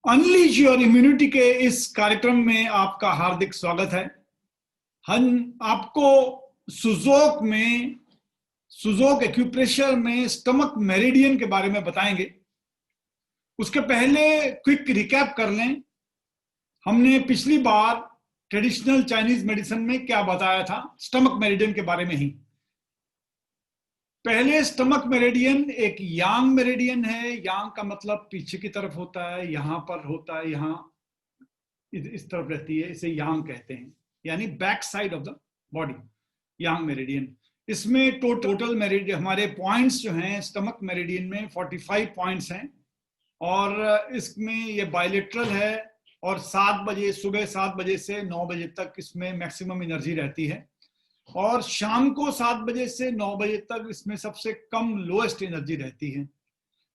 Unleash your immunity के इस कार्यक्रम में आपका हार्दिक स्वागत है। हम आपको सुजोक एक्यूप्रेशर में स्टमक मेरिडियन के बारे में बताएंगे। उसके पहले क्विक रिकैप कर लें। हमने पिछली बार ट्रेडिशनल चाइनीज मेडिसिन में क्या बताया था स्टमक मेरिडियन के बारे में ही। पहले स्टमक मेरिडियन एक यांग मेरिडियन है। यांग का मतलब पीछे की तरफ होता है, यहां पर होता है, यहां इस तरफ रहती है, इसे यांग कहते हैं, यानी back side of the body, Yang meridian. इसमें टोटल मेरिडियन हमारे पॉइंट्स जो हैं स्टमक मेरिडियन में 45 पॉइंट्स हैं और इसमें ये बायलेटरल है और 7 बजे सुबह 7 बजे से 9 बजे तक इसमें मैक्सिमम एनर्जी रहती है और शाम को 7 बजे से 9 बजे तक इसमें सबसे कम लोएस्ट एनर्जी रहती है।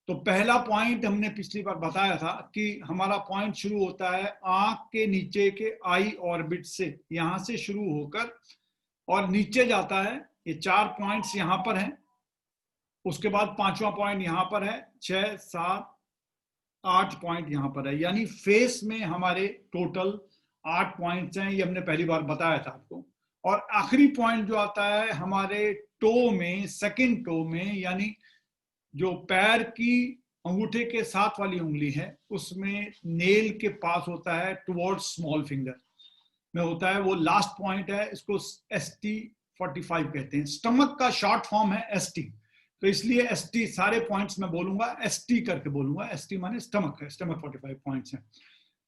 तो पहला पॉइंट हमने पिछली बार बताया था कि हमारा पॉइंट शुरू होता है आंख के नीचे के आई ऑर्बिट से, यहां से शुरू होकर और नीचे जाता है। ये 4 पॉइंट्स यहां पर हैं, उसके बाद 5वां पॉइंट यहां पर है, 6, 7, 8 पॉइंट यहां पर है, यानी फेस में हमारे टोटल 8 पॉइंट्स हैं। ये हमने पहली बार बताया था आपको। और आखिरी पॉइंट जो आता है हमारे टो में, सेकंड टो में, यानी जो पैर की अंगूठे के साथ वाली उंगली है उसमें नेल के पास होता है, टुवर्ड्स स्मॉल फिंगर में होता है, वो लास्ट पॉइंट है। इसको ST45 कहते हैं। स्टमक का शॉर्ट फॉर्म है ST, तो इसलिए ST सारे पॉइंट्स में बोलूंगा, ST करके बोलूंगा। ST माने स्टमक है, स्टमक 45 पॉइंट्स हैं।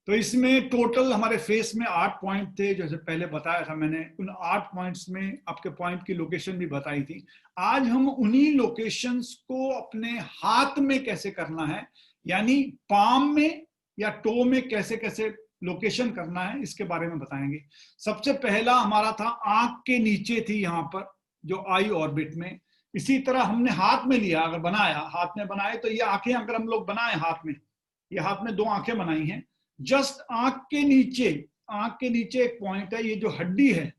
तो इसमें टोटल हमारे फेस में 8 पॉइंट थे, जैसे पहले बताया था मैंने। उन 8 पॉइंट्स में आपके पॉइंट की लोकेशन भी बताई थी। आज हम उन्हीं लोकेशंस को अपने हाथ में कैसे करना है, यानी पाम में या टो में कैसे कैसे लोकेशन करना है, इसके बारे में बताएंगे। सबसे पहला हमारा था आंख के नीचे थी, यहां पर जो आई ऑर्बिट में। इसी तरह हमने हाथ में लिया, अगर बनाया, हाथ में बनाए तो ये आंखें अगर हम लोग बनाए हाथ में, ये हाथ में 2 आंखें बनाई हैं। जस्ट आंख के नीचे एक पॉइंट है, ये जो हड्डी है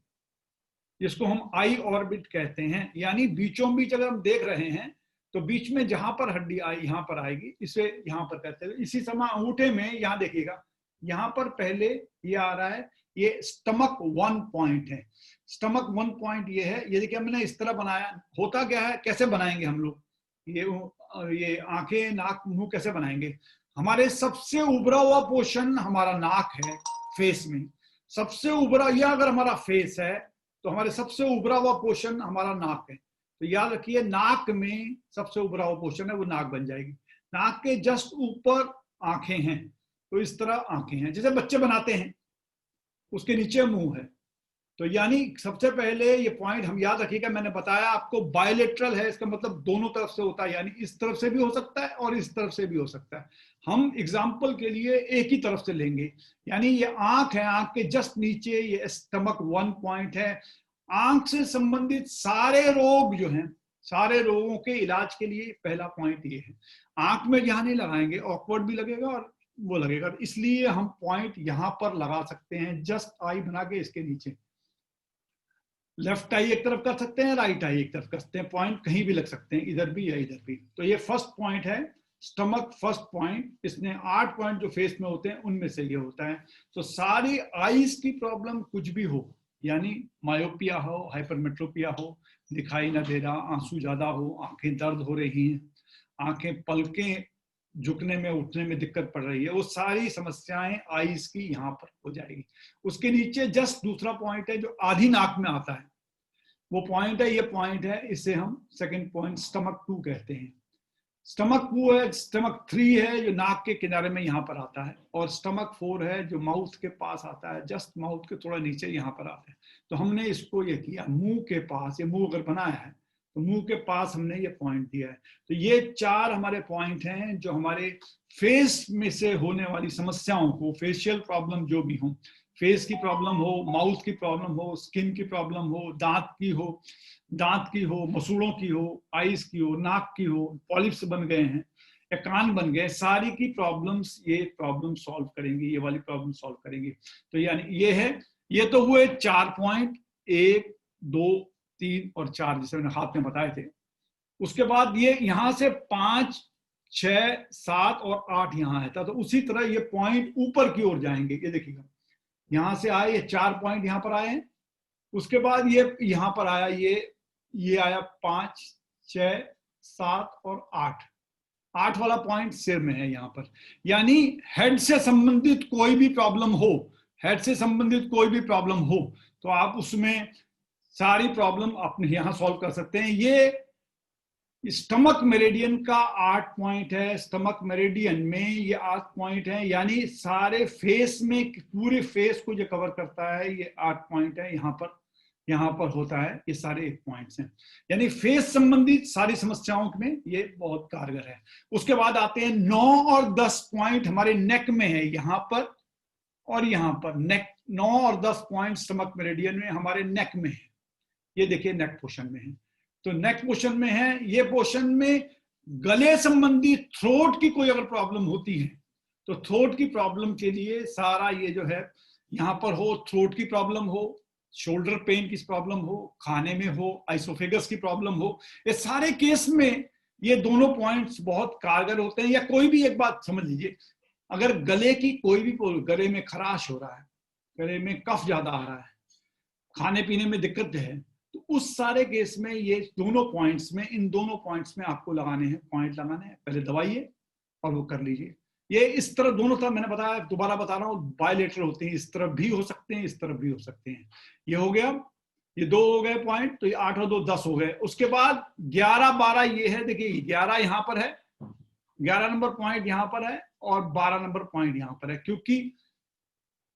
जिसको हम आई ऑर्बिट कहते हैं, यानी बीचों बीच अगर हम देख रहे हैं तो बीच में जहां पर हड्डी आई यहां पर आएगी, इसे यहां पर कहते हैं। इसी समय अंगूठे में यहां देखिएगा, यहां पर पहले ये आ रहा है, ये स्टमक 1 पॉइंट है। स्टमक 1 पॉइंट ये है। ये देखिए हमने इस तरह बनाया। होता क्या है, कैसे बनाएंगे हम लोग ये आंखें, नाक, मुंह कैसे बनाएंगे? हमारे सबसे उभरा हुआ पोर्शन हमारा नाक है फेस में। सबसे उभरा, यह अगर हमारा फेस है तो हमारे सबसे उभरा हुआ पोर्शन हमारा नाक है। तो याद रखिए, नाक में सबसे उभरा हुआ पोर्शन है, वो नाक बन जाएगी। नाक के जस्ट ऊपर आंखें हैं, तो इस तरह आंखें हैं, जैसे बच्चे बनाते हैं। उसके नीचे मुंह है। तो यानी सबसे पहले ये पॉइंट हम याद रखिएगा, मैंने बताया आपको बायलेटरल है, इसका मतलब दोनों तरफ से होता है, यानी इस तरफ से भी हो सकता है और इस तरफ से भी हो सकता है। हम एग्जाम्पल के लिए एक ही तरफ से लेंगे, यानी ये आंख है, आंख के जस्ट नीचे ये स्टमक 1 पॉइंट है। आंख से संबंधित सारे रोग जो हैं, सारे रोगों के इलाज के लिए पहला पॉइंट ये है। आंख में जहां नहीं लगाएंगे ऑकवर्ड भी लगेगा और वो लगेगा, इसलिए हम पॉइंट यहां पर लगा सकते हैं, जस्ट आई बना के इसके नीचे। लेफ्ट आई एक तरफ कर सकते हैं, राइट आई एक तरफ कर सकते हैं, पॉइंट कहीं भी लग सकते हैं, इधर भी या इधर भी। तो ये फर्स्ट पॉइंट है, स्टमक फर्स्ट पॉइंट। इसने 8 पॉइंट जो फेस में होते हैं उनमें से ये होता है। तो सारी आईज की प्रॉब्लम कुछ भी हो, यानी मायोपिया हो, हाइपरमेट्रोपिया हो, दिखाई ना दे रहा, आंसू ज्यादा हो, आंखें दर्द हो रही हैं, आंखें पलकें झुकने में उठने में दिक्कत पड़ रही है, वो सारी समस्याएं आईज की यहां पर हो जाएगी। उसके नीचे जस्ट दूसरा पॉइंट है जो आधी नाक में आता है, वो पॉइंट है, ये पॉइंट है, इसे हम सेकंड पॉइंट स्टमक 2 कहते हैं। स्टमक 2 है, स्टमक 3 है जो नाक के किनारे में यहां पर आता है, और स्टमक 4 है जो माउथ के पास आता है, जस्ट माउथ के थोड़ा नीचे यहां पर आता है। तो हमने इसको ये किया मुंह के पास, ये मुंह अगर बनाया है तो मुंह के पास हमने ये पॉइंट दिया है। तो ये 4 हमारे पॉइंट हैं जो हमारे फेस में से होने वाली समस्याओं को, फेशियल प्रॉब्लम जो भी हो, फेस की प्रॉब्लम हो, माउथ की प्रॉब्लम हो, स्किन की प्रॉब्लम हो, दांत की हो, मसूड़ों की हो, आईज की हो, नाक की हो, पॉलिप्स बन गए हैं या कान बन गए, सारी की प्रॉब्लम्स ये प्रॉब्लम सॉल्व करेंगी, ये वाली प्रॉब्लम सॉल्व करेंगी। तो यानी ये है, ये तो हुए 4 पॉइंट, 1, 2, 3 और 4, जैसे मैंने हाथ में बताए थे। उसके बाद ये यहां से 5 6, 7 और 8 यहाँ है, तो उसी तरह ये पॉइंट ऊपर की ओर जाएंगे। ये देखिएगा, यहां से आए ये 4 पॉइंट यहां पर आए हैं, उसके बाद ये यहां पर आया, ये आया 5, 6, 7 और 8। 8 वाला पॉइंट सिर में है यहां पर। यानी हेड से संबंधित कोई भी प्रॉब्लम हो, हेड से संबंधित कोई भी प्रॉब्लम हो, तो आप उसमें सारी प्रॉब्लम अपने यहां सॉल्व कर सकते हैं। ये स्टमक मेरिडियन का 8 पॉइंट है। स्टमक मेरिडियन में ये 8 पॉइंट है, यानी सारे फेस में, पूरे फेस को जो कवर करता है, ये 8 पॉइंट है। यहाँ पर होता है, ये सारे 8 पॉइंट्स हैं। यानी फेस संबंधित सारी समस्याओं में ये बहुत कारगर है। उसके बाद आते हैं 9 और 10 पॉइंट हमारे नेक में है, यहाँ पर और यहाँ पर। नेक 9 और 10 पॉइंट स्टमक मेरिडियन में हमारे नेक में है। ये देखिए नेक पोर्शन में है, तो नेक पोर्शन में है। ये पोर्शन में गले संबंधी, थ्रोट की कोई अगर प्रॉब्लम होती है, तो थ्रोट की प्रॉब्लम के लिए सारा ये जो है, यहां पर हो थ्रोट की प्रॉब्लम हो, शोल्डर पेन की प्रॉब्लम हो, खाने में हो, आइसोफेगस की प्रॉब्लम हो, ये सारे केस में ये दोनों पॉइंट्स बहुत कारगर होते हैं। या कोई भी एक बात समझ लीजिए, अगर गले की कोई भी, गले में खराश हो रहा है, गले में कफ ज्यादा आ रहा है, खाने पीने में दिक्कत है, तो उस सारे केस में ये दोनों पॉइंट्स में, इन दोनों पॉइंट्स में आपको लगाने हैं, पॉइंट लगाने हैं। पहले दवाइए और वो कर लीजिए। ये इस तरह दोनों तरफ, मैंने बताया, दोबारा बता रहा हूँ, बायलेटरल होते हैं, इस तरफ भी हो सकते हैं, इस तरफ भी हो सकते हैं। ये हो गया, ये 2 हो गए पॉइंट, तो ये 8 और 2 10 हो गए। उसके बाद 11, 12 ये है, देखिए 11 यहां पर है, 11 नंबर पॉइंट यहां पर है और 12 नंबर पॉइंट यहां पर है, क्योंकि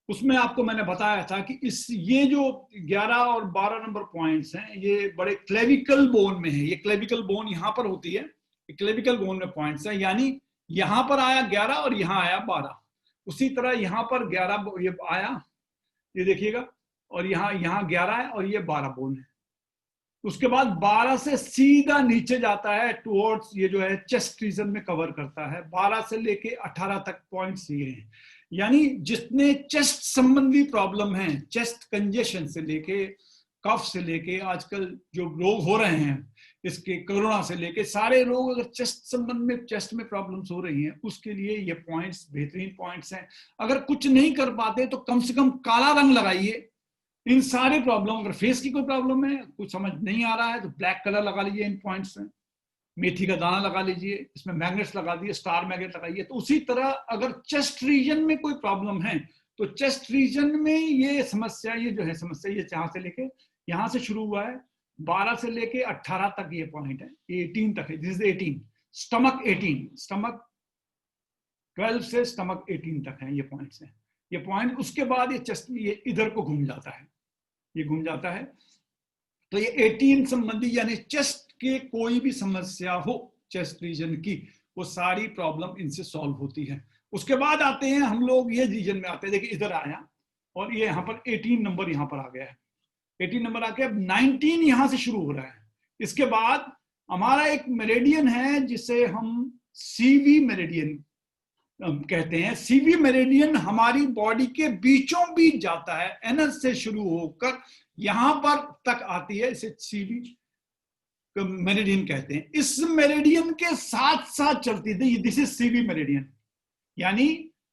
उसमें आपको मैंने बताया था कि ये जो 11 और 12 नंबर पॉइंट्स हैं, ये बड़े क्लेविकल बोन में है। ये क्लेविकल बोन यहां पर होती है, क्लेविकल बोन में पॉइंट्स है। यानी यहां पर आया 11 और यहां आया 12, उसी तरह यहां पर 11 ये आया, ये देखिएगा, और यहां 11 है और ये 12 बोन है। उसके बाद 12 से सीधा नीचे जाता है टुवर्ड्स, ये जो है चेस्ट रीजन में कवर करता है। 12 से लेके 18 तक पॉइंट्स ये हैं। यानी जितने चेस्ट संबंधी प्रॉब्लम हैं, चेस्ट कंजेशन से लेके, कफ से लेके, आजकल जो रोग हो रहे हैं, इसके कोरोना से लेके सारे रोग, अगर चेस्ट संबंध में, चेस्ट में प्रॉब्लम्स हो रही हैं, उसके लिए ये पॉइंट्स बेहतरीन पॉइंट्स हैं। अगर कुछ नहीं कर पाते तो कम से कम काला रंग लगाइए इन सारे प्रॉब्लम। अगर फेस की कोई प्रॉब्लम है, कुछ समझ नहीं आ रहा है, तो ब्लैक कलर लगा लीजिए इन पॉइंट्स में। मेथी का दाना लगा लीजिए, इसमें मैग्नेट्स लगा दिए, स्टार मैग्नेट लगाइए। तो उसी तरह अगर चेस्ट रीजन में कोई प्रॉब्लम है, तो चेस्ट रीजन में ये समस्या, ये जो है समस्या, ये यहां से लेके, यहां से शुरू हुआ है, 12 से लेके 18 तक ये पॉइंट है, 18 तक है। दिस इज 18, स्टमक 18, स्टमक 12 से स्टमक 18 तक है, ये पॉइंट्स हैं, ये पॉइंट। उसके बाद ये चेस्ट, ये इधर को घूम जाता है, ये घूम जाता है। तो ये 18 संबंधी, यानी चेस्ट के कोई भी समस्या हो चेस्ट रीजन की, वो सारी प्रॉब्लम इनसे सॉल्व होती है। उसके बाद आते हैं हम लोग, ये रीजन में आते हैं, देखिए इधर आया और ये यहाँ पर 18 नंबर यहाँ पर आ गया है, 18 नंबर आके अब 19 यहां से शुरू हो रहा है। इसके बाद हमारा एक मेरिडियन है जिसे हम सीवी मेरिडियन कहते हैं। सीवी मेरिडियन हमारी बॉडी के बीचों बीच जाता है, एनस से शुरू होकर यहां पर तक आती है, इसे सीवी मेरिडियन कहते हैं। इस मेरिडियन के साथ साथ चलती थी, दिस इज सीवी मेरिडियन, यानी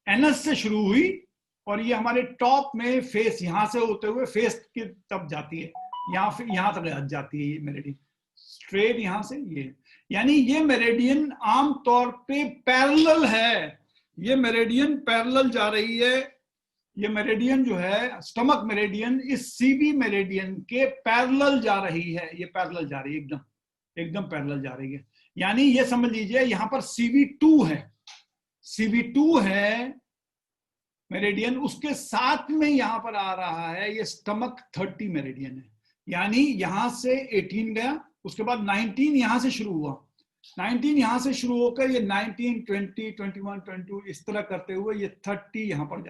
एनस से शुरू हुई और ये हमारे टॉप में फेस, यहां से होते हुए फेस की तब जाती है, यहां तक जाती है ये मेरिडियन, स्ट्रेट यहां से ये। यानी ये मेरिडियन आमतौर पे पैरेलल है, ये मेरिडियन पैरेलल जा रही है। ये मेरिडियन जो है, स्टमक मेरिडियन, इस सीवी मेरिडियन के पैरेलल जा रही है, ये पैरेलल जा रही है, एकदम पैरेलल जा रही है। यानी ये समझ लीजिए यहां पर CV2 है, CV2 है मेरिडियन, उसके साथ में यहां पर आ रहा है ये स्टमक 30 मेरिडियन है। यानी यहां से 18 गया, उसके बाद 19 यहां से शुरू हुआ, 19 यहां से शुरू होकर ये 19, 20, 21, 22 इस तरह करते हुए ये 30 यहां पर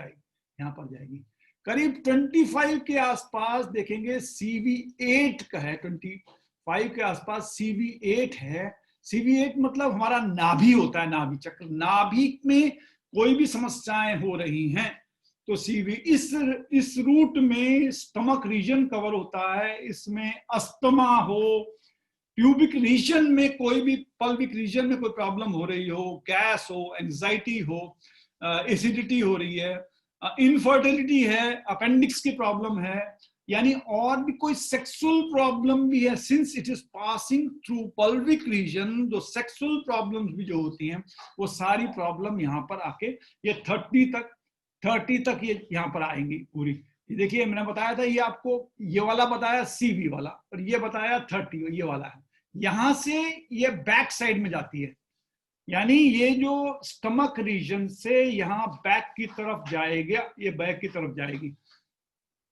जाएगी, करीब 25 के आसपास देखेंगे CV8 का है, 25 के आसपास CV8 है। CV8 मतलब हमारा नाभि होता है, नाभि चक्र, नाभि में कोई भी समस्याएं हो रही हैं तो CV, इस रूट में स्टमक रीजन कवर होता है। इसमें अस्थमा हो, प्यूबिक रीजन में कोई भी, पल्विक रीजन में कोई प्रॉब्लम हो रही हो, गैस हो, एंजाइटी हो, एसिडिटी हो रही है, इनफर्टिलिटी है, अपेंडिक्स की प्रॉब्लम है, यानी और भी कोई सेक्सुअल प्रॉब्लम भी है, since it is passing through pelvic region, जो सेक्सुअल प्रॉब्लम्स भी जो होती हैं वो सारी प्रॉब्लम यहाँ पर आके ये 30 तक ये यहाँ पर आएंगी पूरी। ये देखिए मैंने बताया था, ये आपको ये वाला बताया CV वाला, और ये बताया 30 ये वाला है। यहां से ये बैक साइड में जाती है, यानी ये जो स्टमक रीजन से यहाँ बैक की तरफ जाएगा, ये बैक की तरफ जाएगी।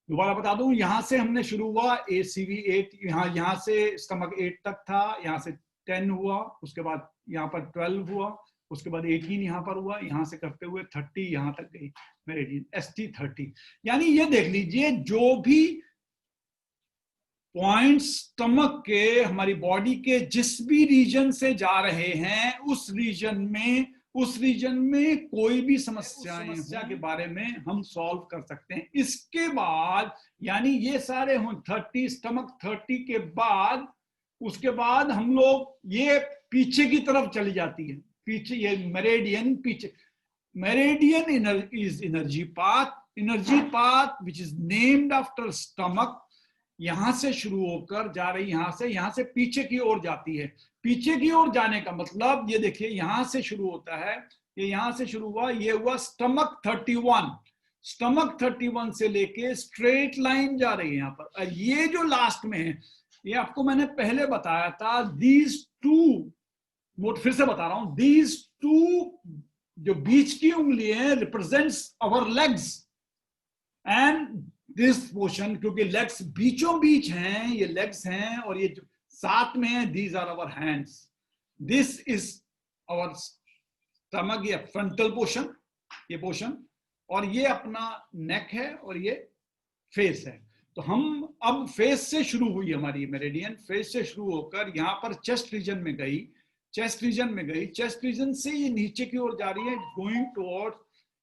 दोबारा बता दूं, यहां से हमने शुरू हुआ ACV 8, यहाँ से स्टमक 8 तक था, यहाँ से 10 हुआ, उसके बाद यहाँ पर 12 हुआ, उसके बाद 18 यहाँ पर हुआ, यहाँ से करते हुए 30 यहाँ तक गई मेरिडियन, ST 30। यानी ये देख लीजिए, जो भी पॉइंट स्टमक के हमारी बॉडी के जिस भी रीजन से जा रहे हैं, उस रीजन में कोई भी समस्या के बारे में हम सॉल्व कर सकते हैं। इसके बाद यानी ये सारे हों 30, स्टमक 30 के बाद, उसके बाद हम लोग ये पीछे की तरफ चली जाती है, पीछे ये मेरिडियन, पीछे meridian is energy path which is named after stomach. यहां से शुरू होकर जा रही, यहां से पीछे की ओर जाती है। पीछे की ओर जाने का मतलब ये देखिए, यहां से शुरू होता है, ये यहां से शुरू हुआ, ये हुआ स्टमक 31। स्टमक 31 से लेके स्ट्रेट लाइन जा रही है यहाँ पर। ये जो लास्ट में है, ये आपको मैंने पहले बताया था, दीज टू, फिर से बता रहा हूं, दीज टू जो बीच की उंगली है represents our legs and this portion, क्योंकि लेग्स बीचों बीच हैं, ये लेग्स हैं, और ये जो साथ में है, these are our hands. This is our stomach, ये फ्रंटल पोर्शन, ये पोर्शन, और ये अपना नेक है, और ये फेस है। तो हम अब फेस से शुरू हुई हमारी मेरिडियन, फेस से शुरू होकर यहाँ पर चेस्ट रीजन में गई, चेस्ट रीजन से ये नीचे की ओर जा रही है, गोइंग टुवर्ड,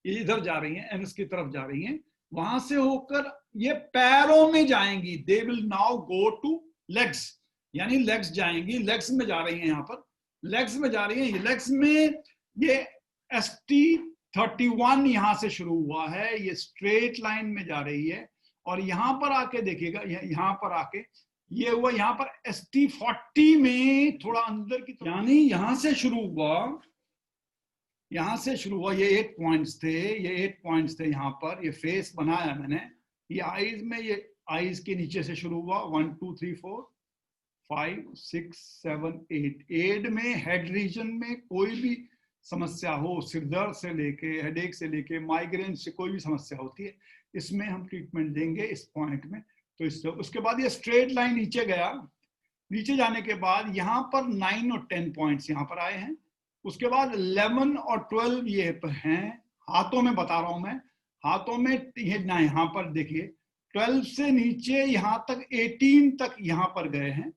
ये इधर जा रही है, एनस की तरफ जा रही है, वहां से होकर ये पैरों में जाएंगी। They will now go two legs, यानी लेग्स जाएंगी, लेग्स में जा रही हैं, यहाँ पर लेग्स में जा रही है। लेग्स में ये ST 31 यहां से शुरू हुआ है, ये स्ट्रेट लाइन में जा रही है, और यहां पर आके देखिएगा, यहां पर आके ये हुआ, यहां पर ST 40 में थोड़ा अंदर की, यानी यहां से शुरू हुआ, ये 8 पॉइंट्स थे, यहाँ पर ये फेस बनाया मैंने, ये आईज में, ये आईज के नीचे से शुरू हुआ, 1 2 3 4 5 6 7 8 में हेड रीजन में कोई भी समस्या हो, सिरदर्द से लेके, हेडेक से लेके, माइग्रेन से कोई भी समस्या होती है, इसमें हम ट्रीटमेंट देंगे इस पॉइंट में। तो इससे उसके बाद ये स्ट्रेट लाइन नीचे गया, नीचे जाने के बाद यहाँ पर 9 और 10 पॉइंट्स यहाँ पर आए हैं। उसके बाद 11 और 12 ये पर हैं, हाथों में बता रहा हूं मैं, हाथों में ये ना, यहाँ पर देखिए 12 से नीचे यहाँ तक 18 तक यहाँ पर गए हैं,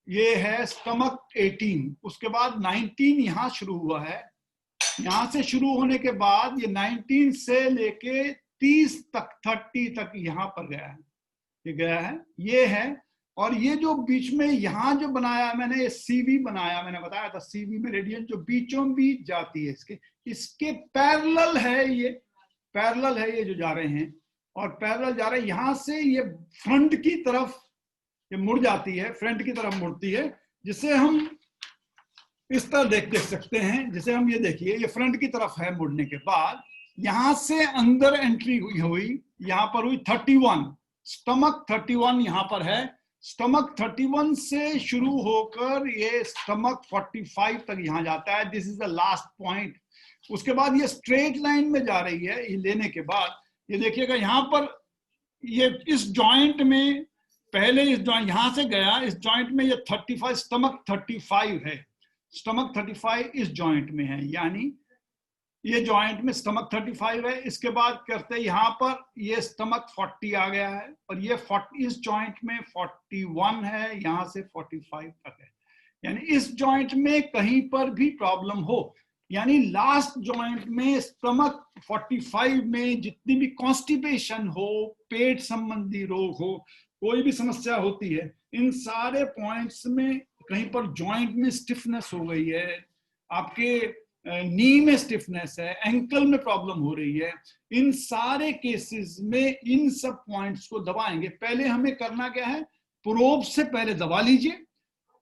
ये है स्टमक 18। उसके बाद 19 यहाँ शुरू हुआ है, यहाँ से शुरू होने के बाद ये 19 से लेके 30 तक, 30 तक यहाँ पर गया है, ये गया है, ये है। और ये जो बीच में यहाँ जो बनाया मैंने, ये CV बनाया, मैंने बताया था CV मेरिडियन जो बीचों बीच जाती है, इसके पैरेलल है, ये जो जा रहे हैं, और पैरेलल जा रहे हैं, यहाँ से ये फ्रंट की तरफ ये मुड़ जाती है, फ्रंट की तरफ मुड़ती है, जिसे हम इस तरह देख सकते हैं, जिसे हम ये देखिए, ये फ्रंट की तरफ है मुड़ने के बाद, यहां से अंदर एंट्री हुई, यहाँ पर हुई 31, स्टमक 31 यहाँ पर है। स्टमक 31 से शुरू होकर ये स्टमक 45 तक यहाँ जाता है, this is the last point. उसके बाद ये स्ट्रेट लाइन में जा रही है, ये लेने के बाद ये देखिएगा, यहाँ पर ये इस जॉइंट में, पहले इस जॉइंट यहां से गया, इस जॉइंट में ये 35, स्टमक 35 है, स्टमक 35 इस जॉइंट में है, यानी ये जॉइंट में स्टमक 35 है। इसके बाद करते यहाँ पर ये स्टमक 40 आ गया है, और ये 40 इस जॉइंट में 41 है, यहाँ से 45 तक है। यानी इस जॉइंट में कहीं पर भी प्रॉब्लम हो, यानी लास्ट जॉइंट में स्टमक 45 में जितनी भी कॉन्स्टिपेशन हो, पेट संबंधी रोग हो, कोई भी समस्या होती है, इन सारे पॉइंट्स में कहीं पर जॉइंट में स्टिफनेस हो गई है, आपके नी में स्टिफनेस है, एंकल में प्रॉब्लम हो रही है, इन सारे केसेस में इन सब पॉइंट्स को दबाएंगे। पहले हमें करना क्या है, प्रोब से पहले दबा लीजिए,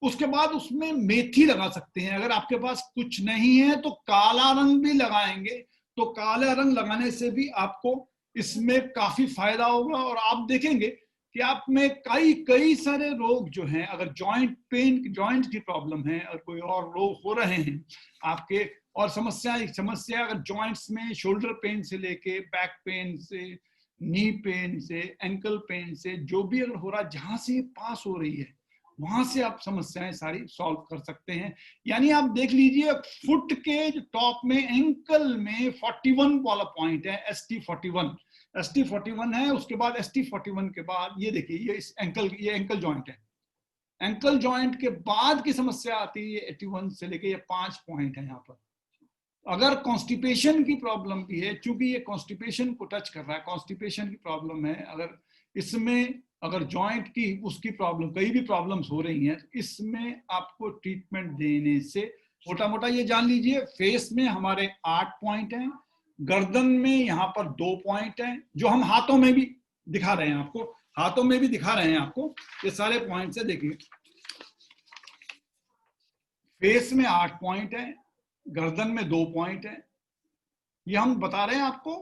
उसके बाद उसमें मेथी लगा सकते हैं। अगर आपके पास कुछ नहीं है तो काला रंग भी लगाएंगे, तो काला रंग लगाने से भी आपको इसमें काफी फायदा होगा। और आप देखेंगे कि आप में कई सारे रोग जो हैं, अगर जॉइंट पेन, जॉइंट की प्रॉब्लम है और कोई और रोग हो रहे हैं आपके, और समस्या अगर जॉइंट्स में शोल्डर पेन से लेके बैक पेन से, नी पेन से, एंकल पेन से, जो भी अगर हो रहा है, जहां से ये पास हो रही है वहां से आप समस्याएं सारी सॉल्व कर सकते हैं। यानी आप देख लीजिए, फुट के टॉप में, एंकल में 41 वाला पॉइंट है, ST41 है। उसके बाद ST41 के बाद ये देखिए, ये एंकल जॉइंट है। एंकल जॉइंट के बाद की समस्या आती है 81 से लेके, ये 5 पॉइंट है यहाँ पर। अगर कॉन्स्टिपेशन की प्रॉब्लम भी है, चूंकि ये कॉन्स्टिपेशन को टच कर रहा है, कॉन्स्टिपेशन की प्रॉब्लम है, अगर इसमें अगर जॉइंट की उसकी प्रॉब्लम, कई भी प्रॉब्लम्स हो रही हैं, तो इसमें आपको ट्रीटमेंट देने से, मोटा मोटा ये जान लीजिए, फेस में हमारे 8 पॉइंट हैं, गर्दन में यहाँ पर 2 पॉइंट हैं, जो हम हाथों में भी दिखा रहे हैं आपको, हाथों में भी दिखा रहे हैं आपको, ये सारे पॉइंट्स है। देखिए, फेस में 8 पॉइंट है, गर्दन में 2 पॉइंट है। ये हम बता रहे हैं आपको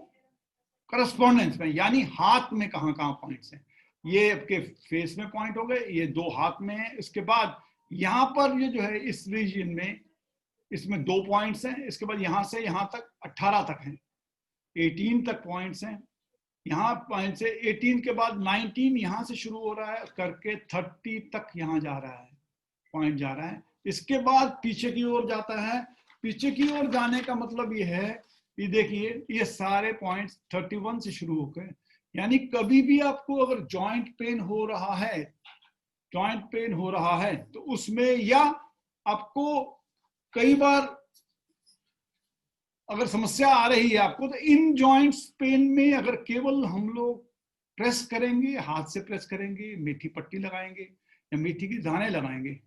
करस्पॉन्डेंस में, यानी हाथ में कहां कहां पॉइंट्स हैं। ये आपके फेस में पॉइंट हो गए, ये 2 हाथ में है। इसके बाद यहां पर ये जो है, इस रीजन में, इसमें 2 पॉइंट्स हैं। इसके बाद यहां से यहां तक 18 तक हैं, 18 तक पॉइंट्स हैं। यहाँ पॉइंट से 18 के बाद 19 यहां से शुरू हो रहा है करके 30 तक यहां जा रहा है, पॉइंट जा रहा है। इसके बाद पीछे की ओर जाता है। पीछे की ओर जाने का मतलब ये है, ये देखिए, ये सारे पॉइंट्स 31 से शुरू होकर, यानी कभी भी आपको अगर जॉइंट पेन हो रहा है, जॉइंट पेन हो रहा है, तो उसमें, या आपको कई बार अगर समस्या आ रही है आपको, तो इन जॉइंट्स पेन में अगर केवल हम लोग प्रेस करेंगे, हाथ से प्रेस करेंगे, मीठी पट्टी लगाएंगे या मीठी के दाने लगाएंगे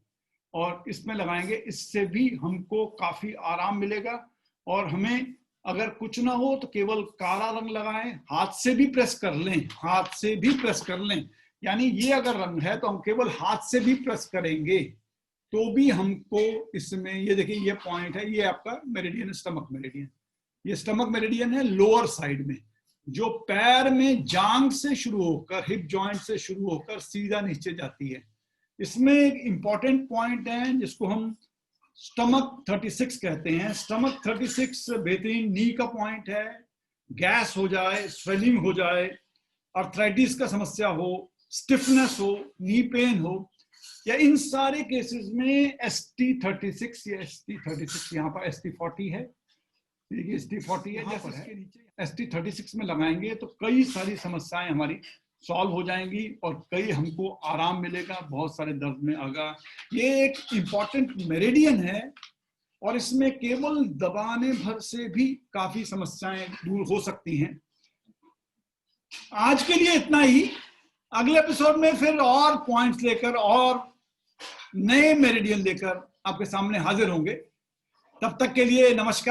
और इसमें लगाएंगे, इससे भी हमको काफी आराम मिलेगा। और हमें अगर कुछ ना हो तो केवल काला रंग लगाएं, हाथ से भी प्रेस कर लें, हाथ से भी प्रेस कर लें। यानी ये अगर रंग है तो हम केवल हाथ से भी प्रेस करेंगे तो भी हमको इसमें, ये देखिए, ये पॉइंट है, ये आपका मेरिडियन, स्टमक मेरिडियन। ये स्टमक मेरिडियन है लोअर साइड में, जो पैर में जांघ से शुरू होकर, हिप जॉइंट से शुरू होकर सीधा नीचे जाती है। इसमें एक इंपॉर्टेंट पॉइंट है जिसको हम स्टमक 36 कहते हैं। स्टमक 36 बेहतरीन नी का पॉइंट है। गैस हो जाए, स्वेलिंग हो जाए, आर्थराइटिस का समस्या हो, स्टिफनेस हो, नी पेन हो, या इन सारे केसेस में ST36 या ST36, यहाँ पर ST40 है, देखिए ST40 है, जैसे इसके नीचे ST36 में लगाएंगे तो कई सारी समस्याएं हमारी सॉल्व हो जाएंगी और कई हमको आराम मिलेगा, बहुत सारे दर्द में आगा। ये एक इंपॉर्टेंट मेरिडियन है और इसमें केवल दबाने भर से भी काफी समस्याएं दूर हो सकती हैं। आज के लिए इतना ही। अगले एपिसोड में फिर और पॉइंट्स लेकर और नए मेरिडियन लेकर आपके सामने हाजिर होंगे। तब तक के लिए नमस्कार।